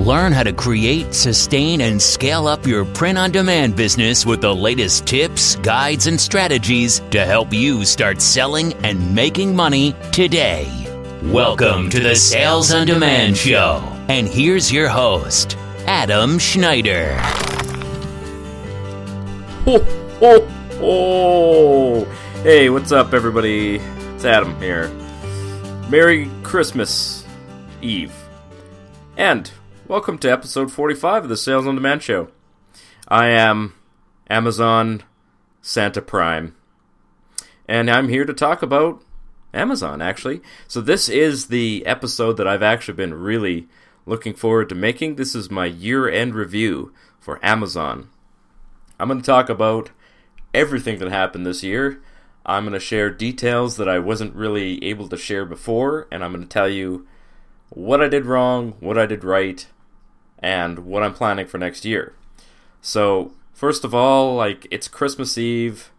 Learn how to create, sustain, and scale up your print-on-demand business with the latest tips, guides, and strategies to help you start selling and making money today. Welcome to the Sales on Demand Show. And here's your host, Adam Schneider. Ho, ho, ho. Hey, what's up, everybody? It's Adam here. Merry Christmas Eve. And welcome to episode 45 of the Sales on Demand Show. I am Amazon Santa Prime. And I'm here to talk about Amazon, actually. So this is the episode that I've actually been really looking forward to making. This is my year-end review for Amazon. I'm going to talk about everything that happened this year. I'm going to share details that I wasn't really able to share before, and I'm going to tell you what I did wrong, what I did right, and what I'm planning for next year. So, first of all, it's Christmas Eve.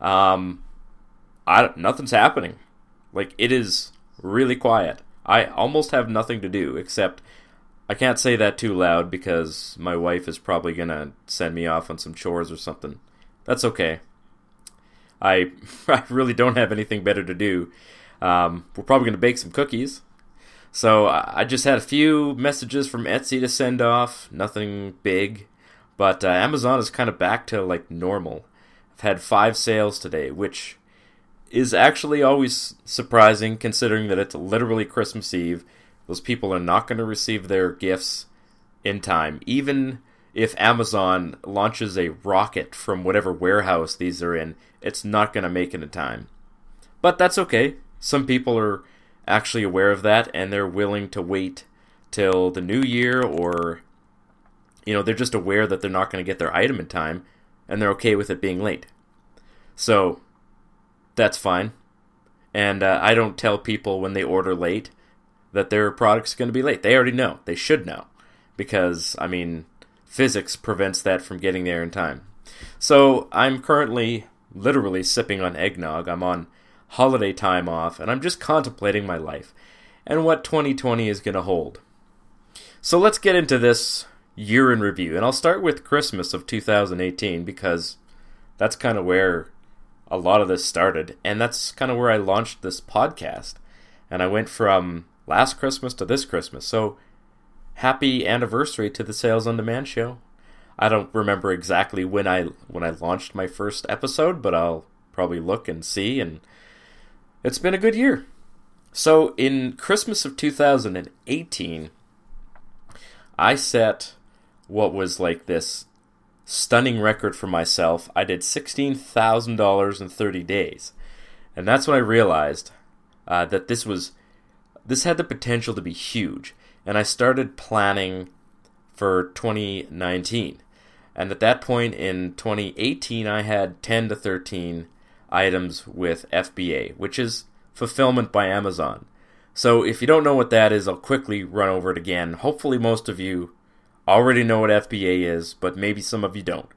Nothing's happening. It is really quiet. I almost have nothing to do, except I can't say that too loud because my wife is probably going to send me off on some chores or something. That's okay. I really don't have anything better to do. We're probably going to bake some cookies. So I just had a few messages from Etsy to send off. Nothing big. But Amazon is kind of back to normal. I've had 5 sales today, which is actually always surprising considering that it's literally Christmas Eve. Those people are not going to receive their gifts in time. Even if Amazon launches a rocket from whatever warehouse these are in, it's not going to make it in time. But that's okay. Some people are actually aware of that, and they're willing to wait till the new year, or they're just aware that they're not going to get their item in time, and they're okay with it being late. So that's fine. And I don't tell people when they order late that their product's going to be late. They already know. They should know. Because, physics prevents that from getting there in time. So I'm currently literally sipping on eggnog. I'm on holiday time off, and I'm just contemplating my life and what 2020 is going to hold. So let's get into this year in review. And I'll start with Christmas of 2018 because that's kind of where a lot of this started, and that's kind of where I launched this podcast. And I went from last Christmas to this Christmas. So happy anniversary to the Sales on Demand Show. I don't remember exactly when I launched my first episode, but I'll probably look and see, and it's been a good year. So in Christmas of 2018, I set what was this stunning record for myself. I did $16,000 in 30 days. And that's when I realized that this had the potential to be huge. And I started planning for 2019. And at that point in 2018, I had 10 to 13 items with FBA, which is fulfillment by Amazon. So if you don't know what that is, I'll quickly run over it again. Hopefully most of you already know what FBA is, but maybe some of you don't.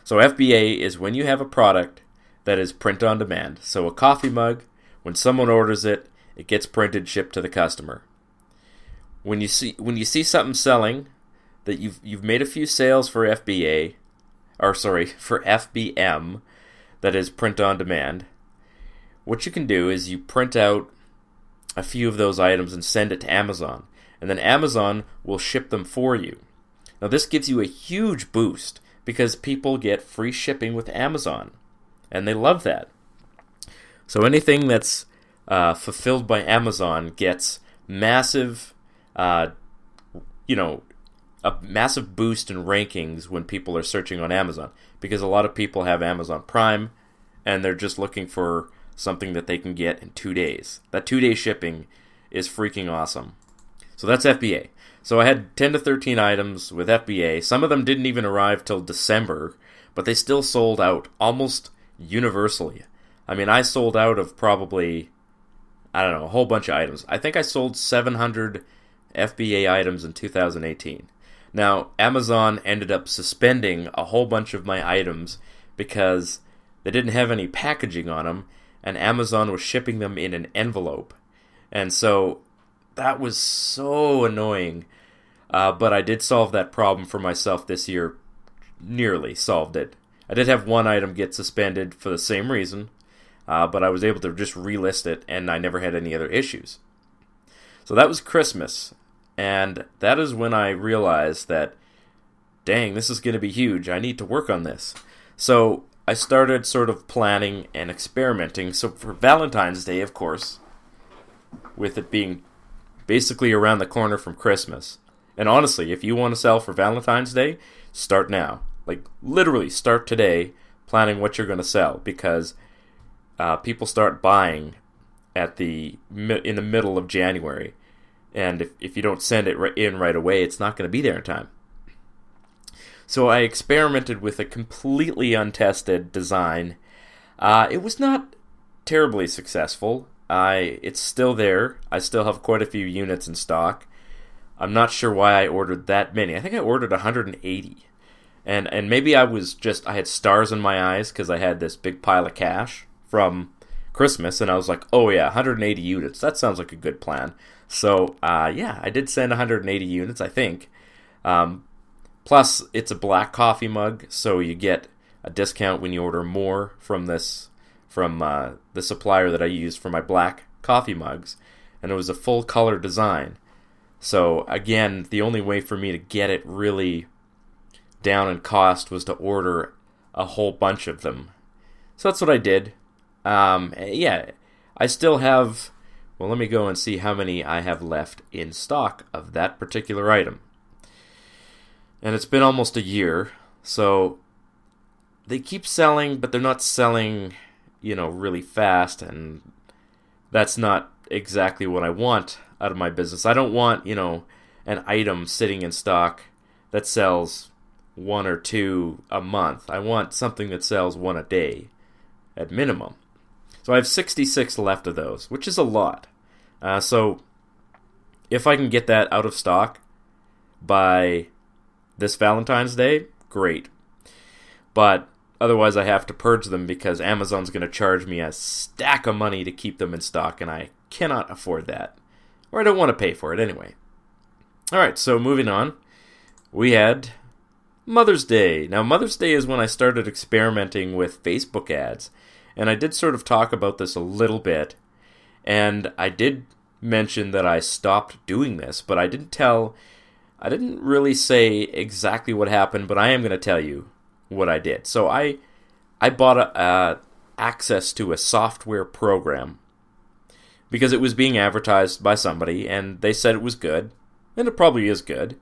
So FBA is when you have a product that is print on demand. So a coffee mug, when someone orders it, it gets printed, shipped to the customer. When you see something selling that you've made a few sales for for FBM, that is print on demand, what you can do is you print out a few of those items and send it to Amazon. And then Amazon will ship them for you. Now this gives you a huge boost because people get free shipping with Amazon. And they love that. So anything that's fulfilled by Amazon gets massive, a massive boost in rankings when people are searching on Amazon. Because a lot of people have Amazon Prime and they're just looking for something that they can get in 2 days. That 2-day shipping is freaking awesome. So that's FBA. So I had 10 to 13 items with FBA. Some of them didn't even arrive till December, but they still sold out almost universally. I sold out of probably, a whole bunch of items. I think I sold 700 FBA items in 2018. Now, Amazon ended up suspending a whole bunch of my items because they didn't have any packaging on them, and Amazon was shipping them in an envelope. And so that was so annoying. But I did solve that problem for myself this year. Nearly solved it. I did have one item get suspended for the same reason, but I was able to just relist it, and I never had any other issues. So that was Christmas, and that is when I realized that, dang, this is going to be huge. I need to work on this. So I started sort of planning and experimenting. So for Valentine's Day, of course, with it being basically around the corner from Christmas, and honestly, if you want to sell for Valentine's Day, start now. Like, literally, start today planning what you're going to sell, because people start buying in the middle of January. And if you don't send it in right away, it's not going to be there in time. So I experimented with a completely untested design. It was not terribly successful. It's still there. I still have quite a few units in stock. I'm not sure why I ordered that many. I think I ordered 180. And maybe I had stars in my eyes because I had this big pile of cash from Christmas, and I was like, oh yeah, 180 units. That sounds like a good plan. So, I did send 180 units, I think. Plus, it's a black coffee mug, so you get a discount when you order more from the supplier that I used for my black coffee mugs. And it was a full color design. So, again, the only way for me to get it really down in cost was to order a whole bunch of them. So that's what I did. I still have... Well, let me go and see how many I have left in stock of that particular item. And it's been almost a year, so they keep selling, but they're not selling, really fast, and that's not exactly what I want out of my business. I don't want, an item sitting in stock that sells 1 or 2 a month. I want something that sells 1 a day at minimum. So I have 66 left of those, which is a lot. So if I can get that out of stock by this Valentine's Day, great. But otherwise I have to purge them because Amazon's going to charge me a stack of money to keep them in stock, and I cannot afford that. Or I don't want to pay for it anyway. Alright, so moving on. We had Mother's Day. Now, Mother's Day is when I started experimenting with Facebook ads. And I did sort of talk about this a little bit, and I did mention that I stopped doing this, but I didn't really say exactly what happened, but I am going to tell you what I did. So I bought access to a software program because it was being advertised by somebody, and they said it was good, and it probably is good,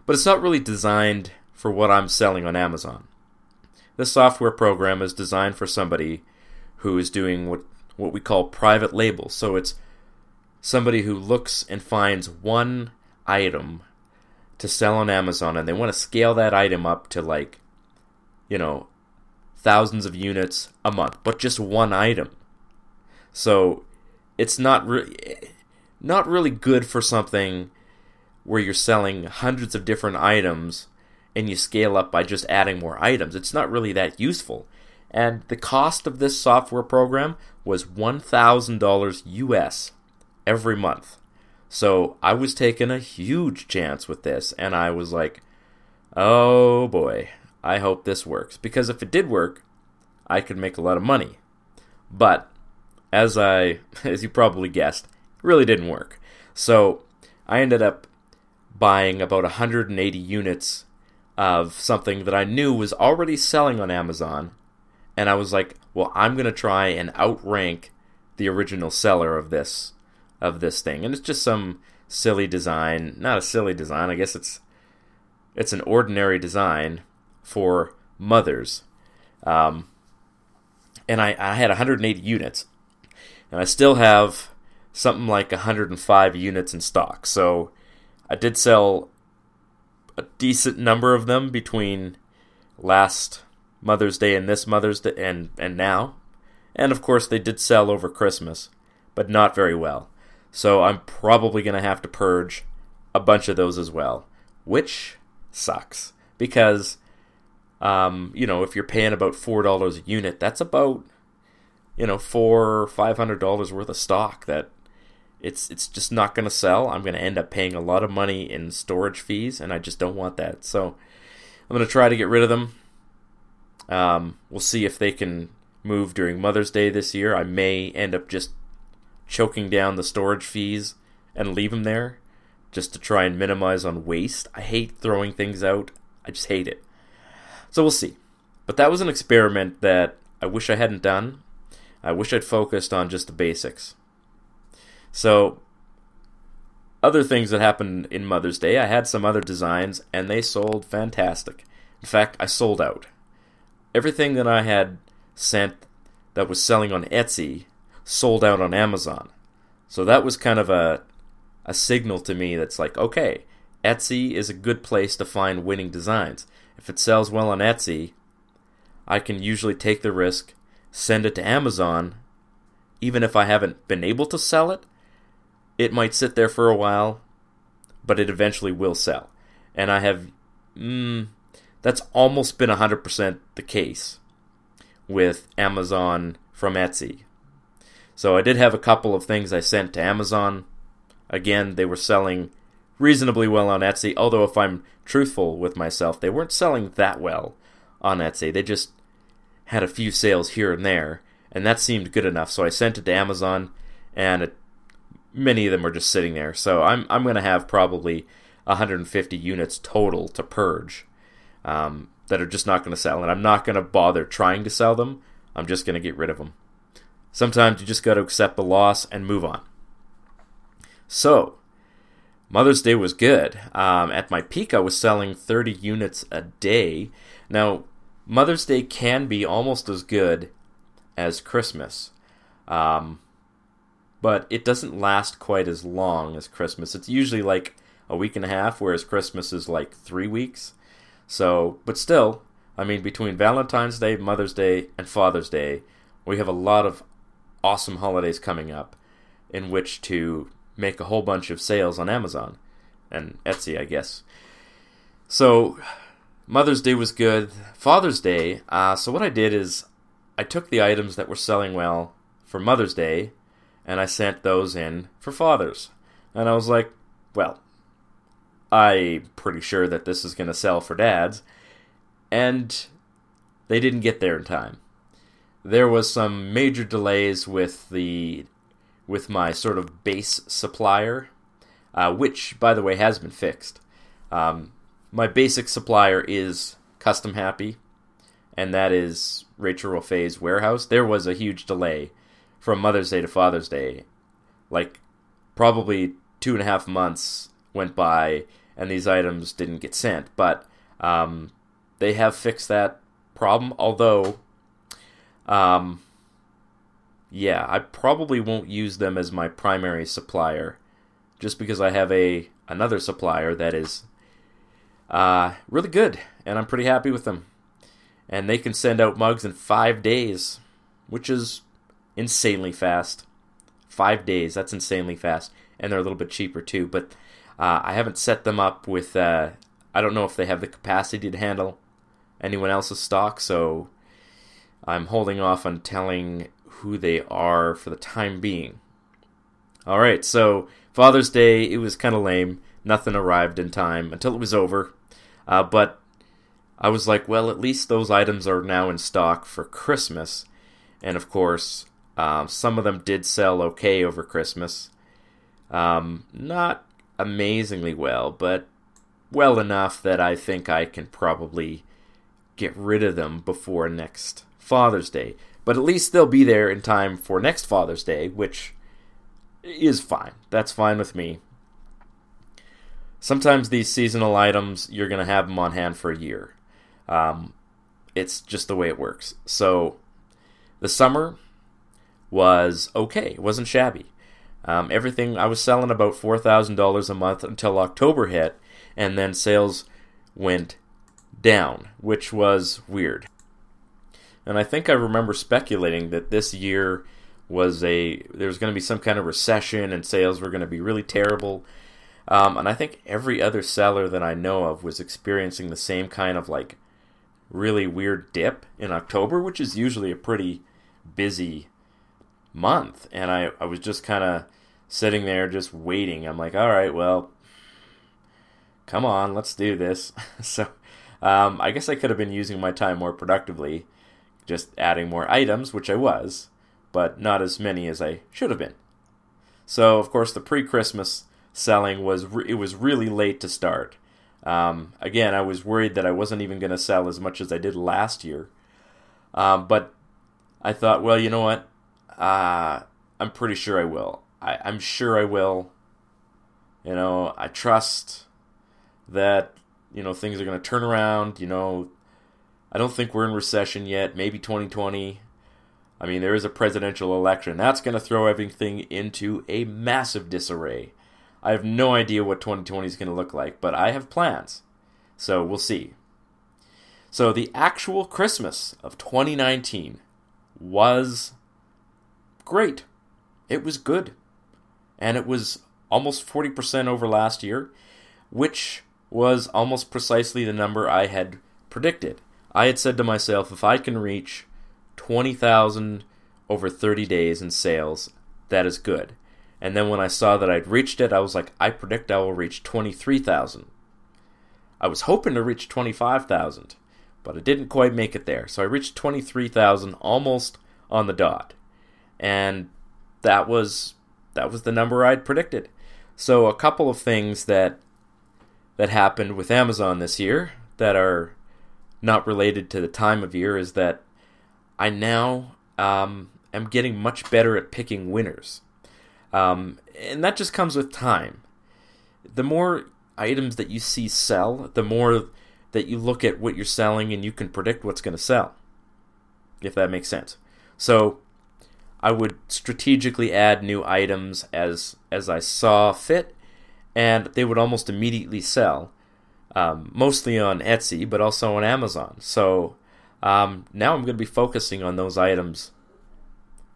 but it's not really designed for what I'm selling on Amazon. This software program is designed for somebody who is doing what we call private labels. So it's somebody who looks and finds one item to sell on Amazon, and they want to scale that item up to thousands of units a month, but just one item. So it's not really good for something where you're selling hundreds of different items and you scale up by just adding more items. It's not really that useful. And the cost of this software program was $1,000 US every month. So I was taking a huge chance with this, and I was like, oh boy, I hope this works. Because if it did work, I could make a lot of money. But, as you probably guessed, it really didn't work. So I ended up buying about 180 units of something that I knew was already selling on Amazon. And I was like, well, I'm going to try and outrank the original seller of this thing. And it's just some silly design. Not a silly design. I guess it's an ordinary design for mothers. And I had 180 units. And I still have something like 105 units in stock. So I did sell a decent number of them between last Mother's Day and this Mother's Day and now. And of course they did sell over Christmas, but not very well. So I'm probably going to have to purge a bunch of those as well, which sucks because if you're paying about $4 a unit, that's about $400 or $500 worth of stock that it's just not going to sell. I'm going to end up paying a lot of money in storage fees, and I just don't want that. So I'm going to try to get rid of them. We'll see if they can move during Mother's Day this year. I may end up just choking down the storage fees and leave them there just to try and minimize on waste. I hate throwing things out. I just hate it. So we'll see. But that was an experiment that I wish I hadn't done. I wish I'd focused on just the basics. So, other things that happened in Mother's Day, I had some other designs, and they sold fantastic. In fact, I sold out. Everything that I had sent that was selling on Etsy sold out on Amazon. So that was kind of a signal to me that's like, okay, Etsy is a good place to find winning designs. If it sells well on Etsy, I can usually take the risk, send it to Amazon. Even if I haven't been able to sell it, it might sit there for a while, but it eventually will sell. And I have, that's almost been 100% the case with Amazon from Etsy. So I did have a couple of things I sent to Amazon. Again, they were selling reasonably well on Etsy, although if I'm truthful with myself, they weren't selling that well on Etsy. They just had a few sales here and there, and that seemed good enough. So I sent it to Amazon, and many of them are just sitting there. So I'm going to have probably 150 units total to purge that are just not going to sell, and I'm not going to bother trying to sell them. I'm just going to get rid of them. Sometimes you just got to accept the loss and move on. So, Mother's Day was good. At my peak, I was selling 30 units a day. Now, Mother's Day can be almost as good as Christmas. But it doesn't last quite as long as Christmas. It's usually like a week and a half, whereas Christmas is like 3 weeks. So, but still, I mean, between Valentine's Day, Mother's Day, and Father's Day, we have a lot of awesome holidays coming up in which to make a whole bunch of sales on Amazon and Etsy, I guess. So, Mother's Day was good. Father's Day, so what I did is I took the items that were selling well for Mother's Day, and I sent those in for Father's. And I was like, well, I'm pretty sure that this is going to sell for Dads. And they didn't get there in time. There was some major delays with my sort of base supplier, which, by the way, has been fixed. My basic supplier is Custom Happy, and that is Rachel Roffe's warehouse. There was a huge delay from Mother's Day to Father's Day. Like, probably 2.5 months went by, and these items didn't get sent. But they have fixed that problem, although, yeah, I probably won't use them as my primary supplier, just because I have another supplier that is really good, and I'm pretty happy with them. And they can send out mugs in 5 days, which is insanely fast. 5 days, that's insanely fast. And they're a little bit cheaper too, but I haven't set them up with, I don't know if they have the capacity to handle anyone else's stock, so I'm holding off on telling who they are for the time being. Alright, so Father's Day, it was kind of lame. Nothing arrived in time until it was over. But I was like, well, at least those items are now in stock for Christmas. And of course, some of them did sell okay over Christmas. Not amazingly well, but well enough that I think I can probably get rid of them before next Father's Day. But at least they'll be there in time for next Father's Day, which is fine. That's fine with me. Sometimes these seasonal items, you're going to have them on hand for a year. It's just the way it works. So, the summer was okay. It wasn't shabby. Everything, I was selling about $4,000 a month until October hit, and then sales went down, which was weird. And I think I remember speculating that this year there was going to be some kind of recession and sales were going to be really terrible. And I think every other seller that I know of was experiencing the same kind of like really weird dip in October, which is usually a pretty busy month. And I was just kind of sitting there just waiting. I'm like, all right, well, come on, let's do this. So I guess I could have been using my time more productively, just adding more items, which I was, but not as many as I should have been. So, of course, the pre-Christmas selling was really late to start. Again, I was worried that I wasn't even going to sell as much as I did last year. But I thought, well, you know what? I'm pretty sure I will. I'm sure I will. You know, I trust that, you know, things are going to turn around. You know, I don't think we're in recession yet. Maybe 2020. I mean, there is a presidential election. That's going to throw everything into a massive disarray. I have no idea what 2020 is going to look like, but I have plans. So we'll see. So the actual Christmas of 2019 was great. It was good. And it was almost 40% over last year, which was almost precisely the number I had predicted. I had said to myself, if I can reach 20,000 over 30 days in sales, that is good. And then when I saw that I'd reached it, I was like, I predict I will reach 23,000. I was hoping to reach 25,000, but I didn't quite make it there. So I reached 23,000 almost on the dot. And that was the number I'd predicted. So a couple of things that happened with Amazon this year that are not related to the time of year is that I now am getting much better at picking winners. And that just comes with time. The more items that you see sell, the more that you look at what you're selling and you can predict what's going to sell, if that makes sense. So I would strategically add new items as I saw fit, and they would almost immediately sell, mostly on Etsy, but also on Amazon. So now I'm going to be focusing on those items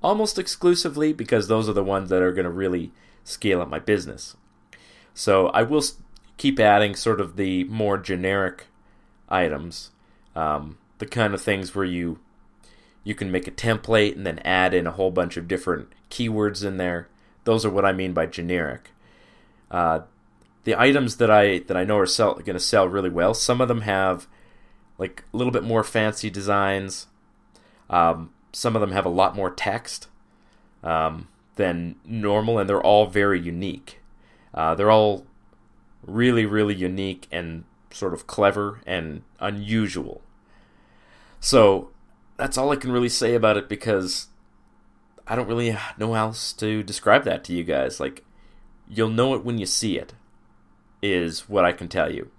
almost exclusively because those are the ones that are going to really scale up my business. So I will keep adding sort of the more generic items, the kind of things where you can make a template and then add in a whole bunch of different keywords in there. Those are what I mean by generic. The items that I know are going to sell really well, some of them have like a little bit more fancy designs. Some of them have a lot more text than normal, and they're all very unique. They're all really, really unique and sort of clever and unusual. So that's all I can really say about it because I don't really know how else to describe that to you guys. Like, you'll know it when you see it, is what I can tell you.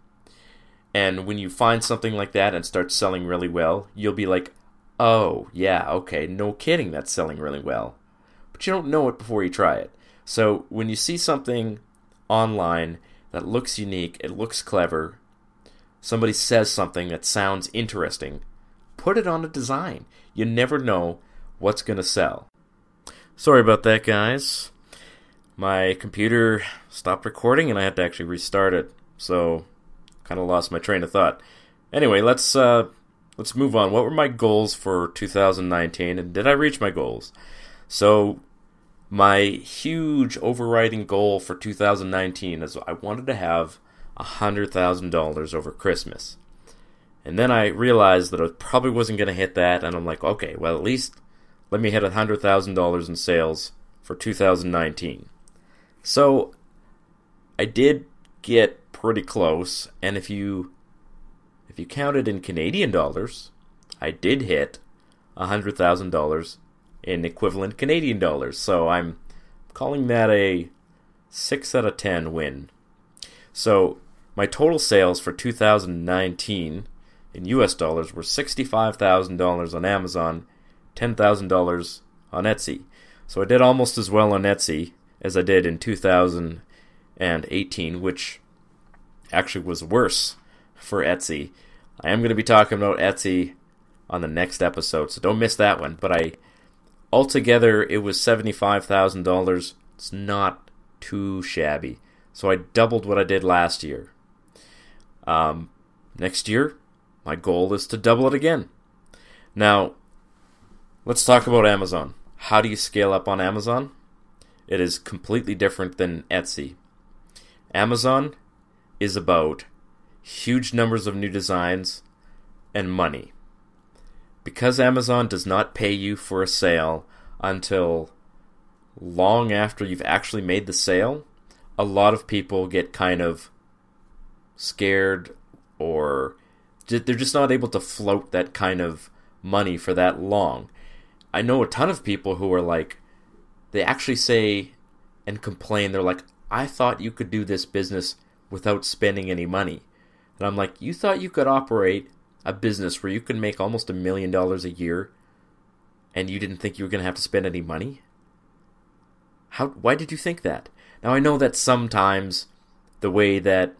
And when you find something like that and start selling really well, you'll be like, oh, yeah, okay, no kidding, that's selling really well. But you don't know it before you try it. So when you see something online that looks unique, it looks clever, somebody says something that sounds interesting, put it on a design. You never know what's going to sell. Sorry about that, guys. My computer stopped recording and I had to actually restart it. So, kind of lost my train of thought. Anyway, let's move on. What were my goals for 2019, and did I reach my goals? So, my huge overriding goal for 2019 is I wanted to have $100,000 over Christmas. And then I realized that I probably wasn't going to hit that, and I'm like, okay, well, at least let me hit $100,000 in sales for 2019. So, I did get pretty close, and if you count it in Canadian dollars, I did hit $100,000 in equivalent Canadian dollars. So I'm calling that a 6 out of 10 win. So my total sales for 2019 in US dollars were $65,000 on Amazon, $10,000 on Etsy. So I did almost as well on Etsy as I did in 2018, which actually was worse for Etsy. I am going to be talking about Etsy on the next episode, so don't miss that one. But altogether, it was $75,000. It's not too shabby. So I doubled what I did last year. Next year, my goal is to double it again. Now, let's talk about Amazon. How do you scale up on Amazon? It is completely different than Etsy. Amazon is about huge numbers of new designs and money. Because Amazon does not pay you for a sale until long after you've actually made the sale, a lot of people get kind of scared, or they're just not able to float that kind of money for that long. I know a ton of people who are like, they actually say and complain, they're like, I thought you could do this business without spending any money. And I'm like, you thought you could operate a business where you could make almost $1 million a year and you didn't think you were going to have to spend any money? Why did you think that? Now, I know that sometimes the way that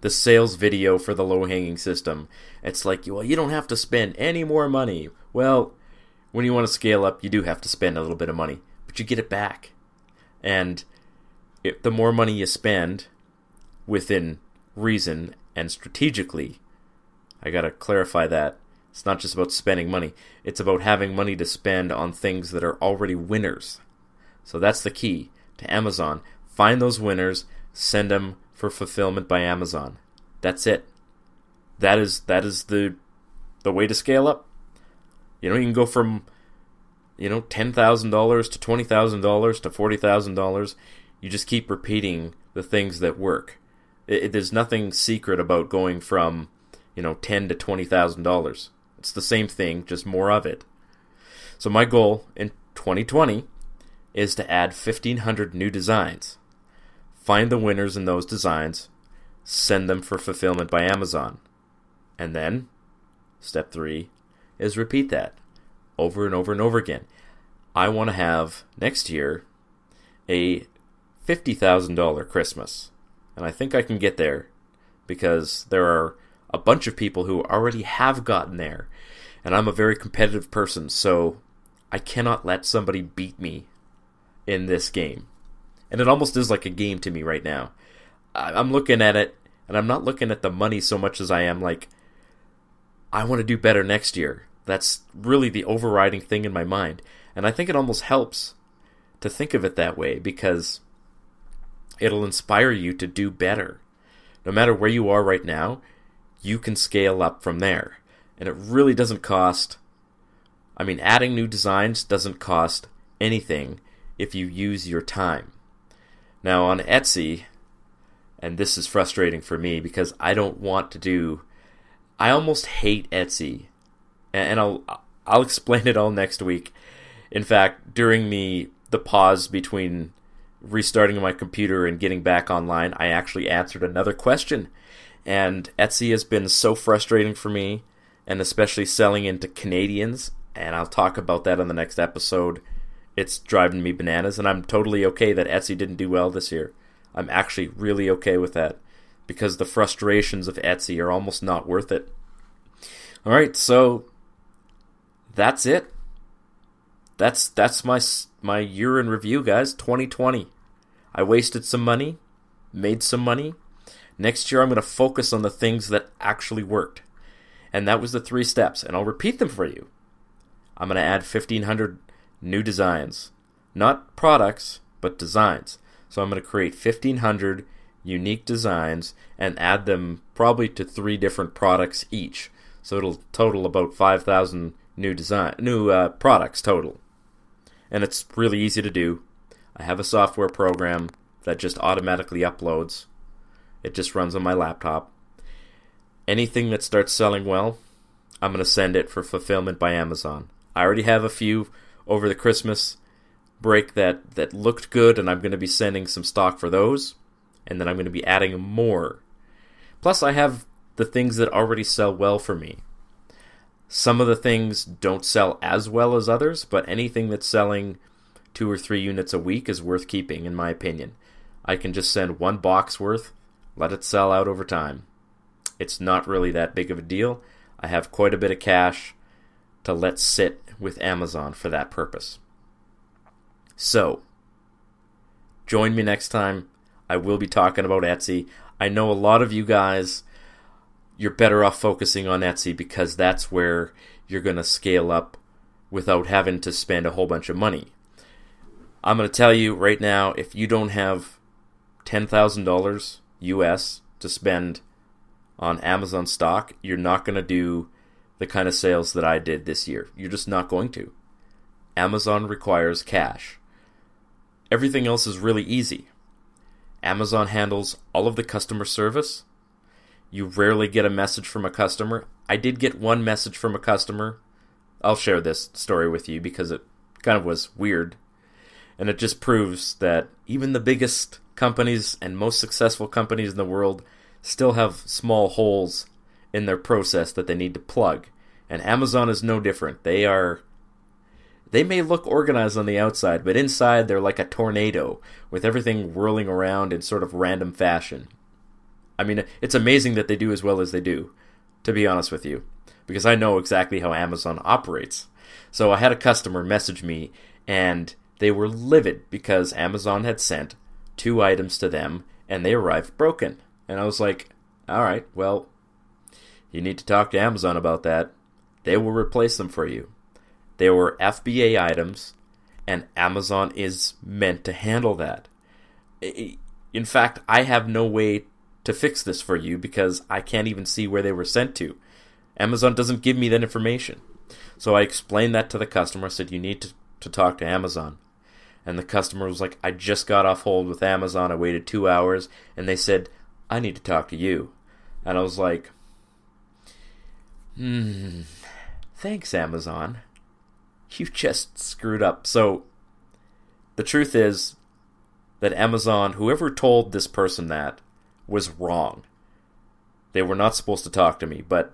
the sales video for the low-hanging system, it's like, well, you don't have to spend any more money. Well, when you want to scale up, you do have to spend a little bit of money, but you get it back. And the more money you spend within reason and strategically, I gotta clarify that. It's not just about spending money. It's about having money to spend on things that are already winners. So that's the key to Amazon. Find those winners, send them for fulfillment by Amazon. That's it. That is the way to scale up. You can go from $10,000 to $20,000 to $40,000. You just keep repeating the things that work. There's nothing secret about going from $10,000 to $20,000. It's the same thing, just more of it. So my goal in 2020 is to add 1,500 new designs. Find the winners in those designs, send them for fulfillment by Amazon. And then, step 3 is repeat that over and over and over again. I want to have, next year, a $50,000 Christmas. And I think I can get there because there are a bunch of people who already have gotten there. And I'm a very competitive person, so I cannot let somebody beat me in this game. And it almost is like a game to me right now. I'm looking at it, and I'm not looking at the money so much as I am like, I want to do better next year. That's really the overriding thing in my mind. And I think it almost helps to think of it that way because it'll inspire you to do better. No matter where you are right now, you can scale up from there. And it really doesn't cost... adding new designs doesn't cost anything if you use your time. Now on Etsy, and this is frustrating for me because I don't want to do... I almost hate Etsy. And I'll explain it all next week. In fact, during the pause between restarting my computer and getting back online, I actually answered another question. And Etsy has been so frustrating for me, and especially selling into Canadians, and I'll talk about that on the next episode. It's driving me bananas, and I'm totally okay that Etsy didn't do well this year. I'm actually really okay with that, because the frustrations of Etsy are almost not worth it. Alright, so that's it. That's my year in review, guys. 2020. I wasted some money, made some money. Next year I'm going to focus on the things that actually worked. And that was the 3 steps, and I'll repeat them for you. I'm going to add 1,500 new designs. Not products, but designs. So I'm going to create 1,500 unique designs and add them probably to 3 different products each. So it'll total about 5,000 new products total. And it's really easy to do. I have a software program that just automatically uploads. It just runs on my laptop. Anything that starts selling well, I'm going to send it for fulfillment by Amazon. I already have a few over the Christmas break that looked good, and I'm going to be sending some stock for those. And then I'm going to be adding more. Plus, I have the things that already sell well for me. Some of the things don't sell as well as others, but anything that's selling 2 or 3 units a week is worth keeping, in my opinion. I can just send 1 box worth, let it sell out over time. It's not really that big of a deal. I have quite a bit of cash to let sit with Amazon for that purpose. So, join me next time. I will be talking about Etsy. I know a lot of you guys, you're better off focusing on Etsy because that's where you're going to scale up without having to spend a whole bunch of money. I'm going to tell you right now, if you don't have $10,000 US to spend on Amazon stock, you're not going to do the kind of sales that I did this year. You're just not going to. Amazon requires cash. Everything else is really easy. Amazon handles all of the customer service. You rarely get a message from a customer. I did get one message from a customer. I'll share this story with you because it kind of was weird. And it just proves that even the biggest companies and most successful companies in the world still have small holes in their process that they need to plug. And Amazon is no different. They may look organized on the outside, but inside they're like a tornado with everything whirling around in sort of random fashion. I mean, it's amazing that they do as well as they do, to be honest with you, because I know exactly how Amazon operates. So I had a customer message me, and they were livid because Amazon had sent 2 items to them, and they arrived broken. And I was like, all right, well, you need to talk to Amazon about that. They will replace them for you. They were FBA items, and Amazon is meant to handle that. In fact, I have no way to fix this for you because I can't even see where they were sent to. Amazon doesn't give me that information. So I explained that to the customer. I said, you need to talk to Amazon. And the customer was like, I just got off hold with Amazon. I waited 2 hours, and they said, I need to talk to you. And I was like, thanks, Amazon. You just screwed up. So the truth is that Amazon, whoever told this person that, was wrong. They were not supposed to talk to me. But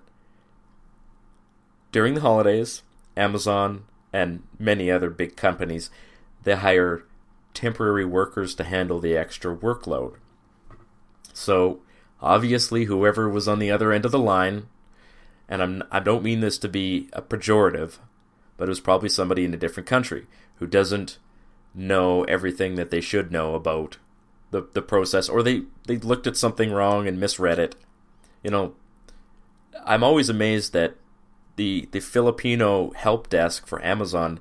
during the holidays, Amazon and many other big companies, they hire temporary workers to handle the extra workload. So obviously whoever was on the other end of the line, and I don't mean this to be a pejorative, but it was probably somebody in a different country who doesn't know everything that they should know about the process, or they looked at something wrong and misread it. You know, I'm always amazed that the Filipino help desk for Amazon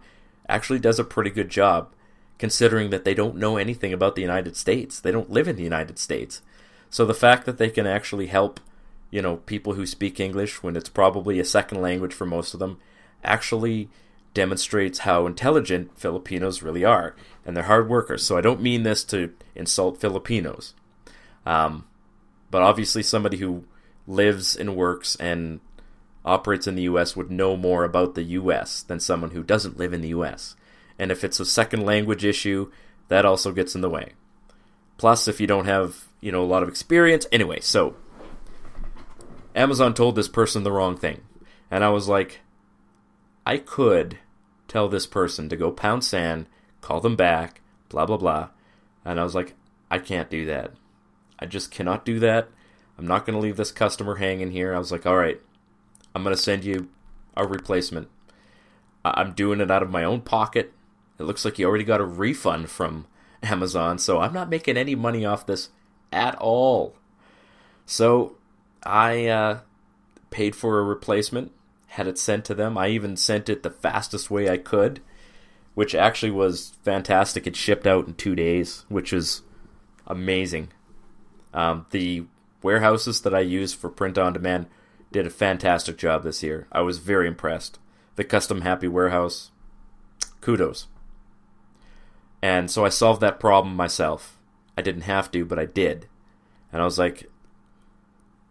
actually does a pretty good job, considering that they don't know anything about the United States. They don't live in the United States. So the fact that they can actually help, you know, people who speak English when it's probably a second language for most of them, actually demonstrates how intelligent Filipinos really are, and they're hard workers. So I don't mean this to insult Filipinos, but obviously somebody who lives and works and operates in the U.S. would know more about the U.S. than someone who doesn't live in the U.S. And if it's a second language issue, that also gets in the way. Plus, if you don't have, you know, a lot of experience. Anyway, so Amazon told this person the wrong thing. And I was like, I could tell this person to go pound sand, call them back, blah, blah, blah. And I was like, I can't do that. I just cannot do that. I'm not going to leave this customer hanging here. I was like, all right, I'm going to send you a replacement. I'm doing it out of my own pocket. It looks like you already got a refund from Amazon, so I'm not making any money off this at all. So I paid for a replacement, had it sent to them. I even sent it the fastest way I could, which actually was fantastic. It shipped out in 2 days, which is amazing. The warehouses that I use for print on demand did a fantastic job this year. I was very impressed. The Custom Happy Warehouse, kudos. And so I solved that problem myself. I didn't have to, but I did. And I was like,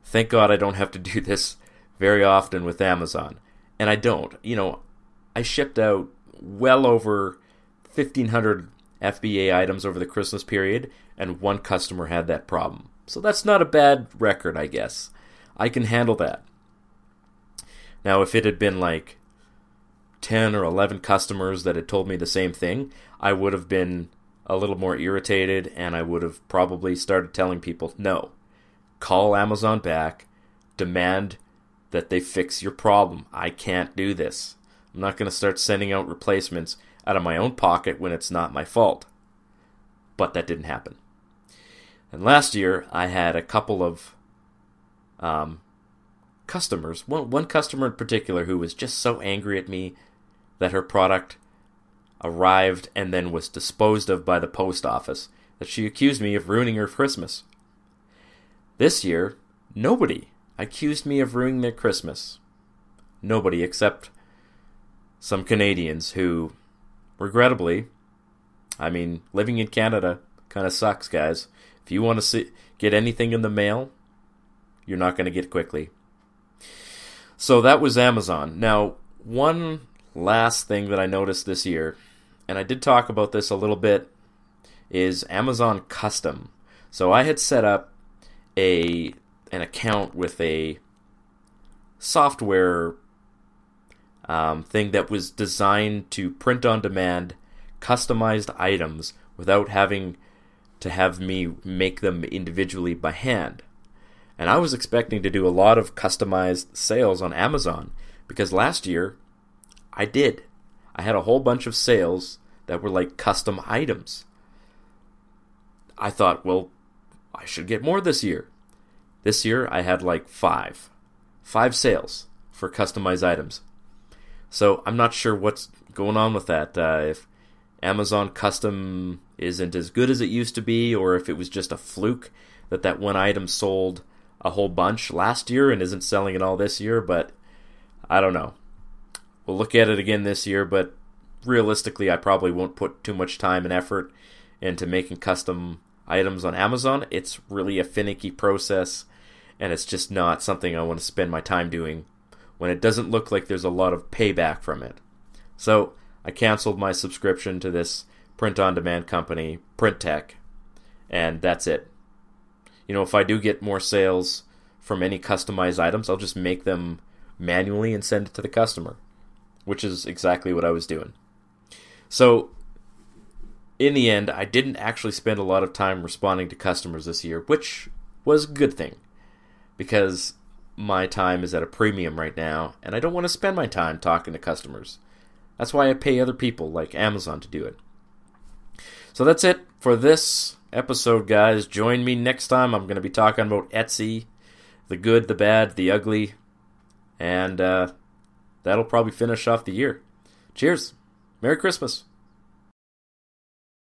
thank God I don't have to do this very often with Amazon. And I don't. You know, I shipped out well over 1,500 FBA items over the Christmas period, and one customer had that problem. So that's not a bad record, I guess. I can handle that. Now, if it had been like 10 or 11 customers that had told me the same thing, I would have been a little more irritated, and I would have probably started telling people, no, call Amazon back, demand that they fix your problem. I can't do this. I'm not going to start sending out replacements out of my own pocket when it's not my fault. But that didn't happen. And last year, I had a couple of customers, one customer in particular who was just so angry at me that her product arrived and then was disposed of by the post office, that she accused me of ruining her Christmas. This year, nobody accused me of ruining their Christmas. Nobody except some Canadians who, regrettably, I mean, living in Canada kind of sucks, guys. If you want to get anything in the mail, you're not going to get it quickly. So that was Amazon. Now, one last thing that I noticed this year, and I did talk about this a little bit, is Amazon Custom. So I had set up an account with a software thing that was designed to print on demand customized items without having to have me make them individually by hand. And I was expecting to do a lot of customized sales on Amazon, because last year I did. I had a whole bunch of sales that were like custom items. I thought, well, I should get more this year. This year I had like five sales for customized items. So I'm not sure what's going on with that. If Amazon Custom isn't as good as it used to be, or if it was just a fluke that one item sold a whole bunch last year and isn't selling it all this year, but I don't know. We'll look at it again this year, but realistically, I probably won't put too much time and effort into making custom items on Amazon. It's really a finicky process, and it's just not something I want to spend my time doing when it doesn't look like there's a lot of payback from it. So I canceled my subscription to this print-on-demand company, Print Tech, and that's it. You know, if I do get more sales from any customized items, I'll just make them manually and send it to the customer, which is exactly what I was doing. So, in the end, I didn't actually spend a lot of time responding to customers this year, which was a good thing, because my time is at a premium right now, and I don't want to spend my time talking to customers. That's why I pay other people like Amazon to do it. So that's it for this episode, guys. Join me next time. I'm going to be talking about Etsy, the good, the bad, the ugly, and that'll probably finish off the year. Cheers. Merry Christmas.